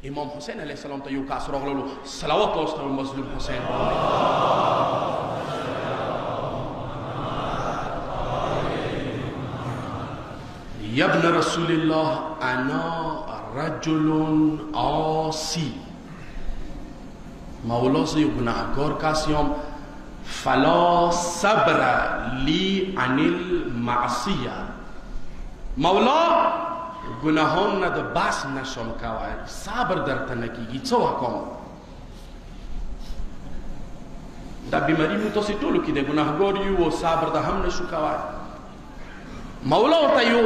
امام حسین علیه السلام ته یو کاس راغللو صلوات واستول مظلوم حسین یا ابن رسول الله انا رجل عاصی مولا زی گناهکار کسیم فلا صبر لی عن المعصیه مولا گناهان نه د بس نشم کوای صبر درته نکیږي څه وکم دا بیماری مو تاسو ټولو کې د ګناهګار یو او صبر د هم نشو کوای مولا ورته یو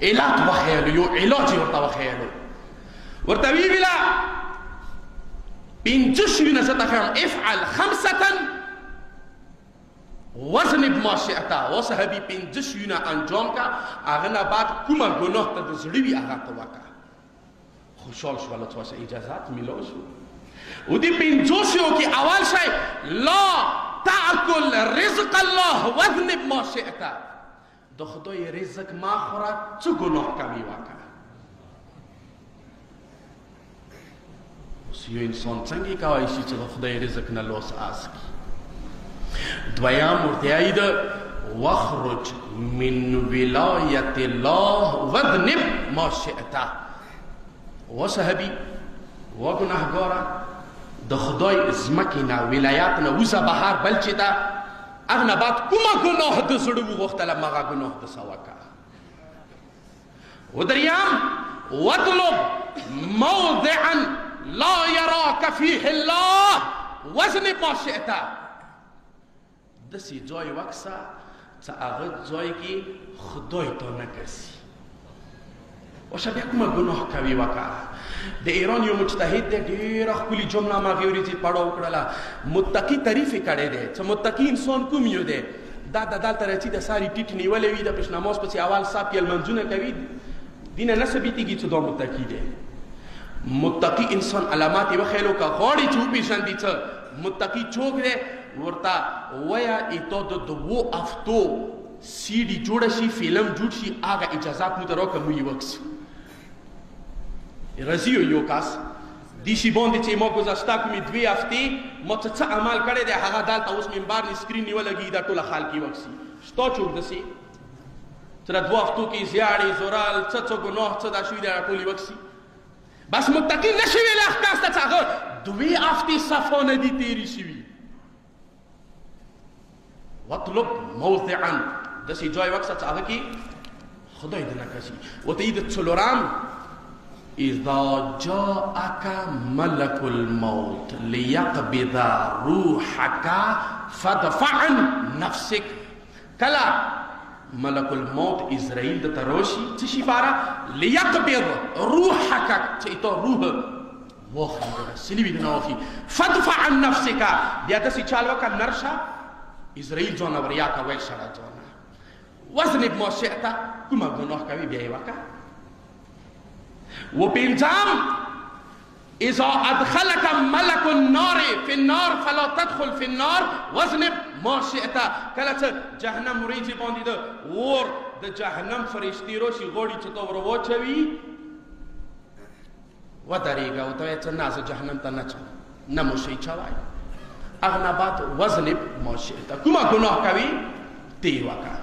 علاج وخیلو یو علاج ورته وخیلو ورته ویلا پنځه شیونه زه ته افعل خمسه وزن بما شئتا و صحابي پنځه شیونه انجام کا هغه نه بعد کومه ګناه ته د زړه وی هغه ته وکړه خوشحال شو الله تعالی اجازهات ملو شو و دې پنځه شیو کې اول شی لا تاكل رزق الله وزن بما شئتا د خدای رزق ما خوره څه ګناه کوي وکړه اوس یو انسان څنګه کوي چې د خدای رزق نه لوس اسکی دویام ورته واخرج من ولایت الله واذنب ما شئت و صحابي و ګناهګار د خدای زمکینا ولایت نه وزه بهر بل چې دا اغنه بعد کومه ګناه د زړه وغختله مغه ګناه د سواکا و دریام واطلب موضعا لا يراك فيه الله واذنب ما شئت دسی جای وکسا چې هغه ځای کې خدای ته نه ګرځي او شبیه کومه ګناه کوي وکړه د ایران یو مجتهد دی ډېره ښکلې جمله ما هغې ورځې پړه وکړله متقي تعریف یې کړی دی چې متقي انسان کوم یو دی دا د دلته راځي د ساري ټیټ نیولی وي د پیشنماز پسې اول صاف یې لمنځونه کوي دینه نه ثبتېږي چې دا متقي دی متقي انسان علامات یې وښیلو که غواړي چې وپېژندي څه متقي څوک دی ورته ویا ایتو د دوو افتو سی ډي جوړه شي فلم جوړ شي هغه اجازات مو ته راکړه مو یې وکسو راځي یو کس دې شي باندې چې ما ګذشته کومې 2 هفتې ما څه عمل کړی دی هغه دلته اوس منبر نه سکرین نیولګي دا ټوله خلک یې وکسي شته څوک داسې چې د 2 هفتو کې زیاړې زورال څه ګناه څه دا شوي دی ټول یې وکسي بس متقي نه شي ویلی ښکاس ته چې هغه 2 هفتې صفا نه دي تېرې شوي واطلب موضعا داسې جای وکسه چې هغه کې خدای دې نه کشي ورته یې د څلورم اذا جاءك ملك الموت ليقبض روحك فادفع عن نفسك کله ملک الموت اسرائیل د تروشي څه شي بارا ليقبض روحك چې ته روح واخلي سلیوی نه واخلي فادفع عن نفسك بیا داسې چال وکړه نرشه اسرائیل جانور یا کوي سره جانور وزن بما شئت کومه ګناه کوي بیا یې وکړه وپنځم اذا ادخلك ملك النار في النار فلا تدخل في النار واذنب ما شئت کله چې جهنم ورېځې باندې د اور د جهنم فرشتې راشي غواړي چې ته ور واچوي ودرېږه ورته وایه چې نه زه جهنم ته نه چم نه مو شی چوای اغنه بعد وزنب ما شئت کومه ګناه کوي تی وکړه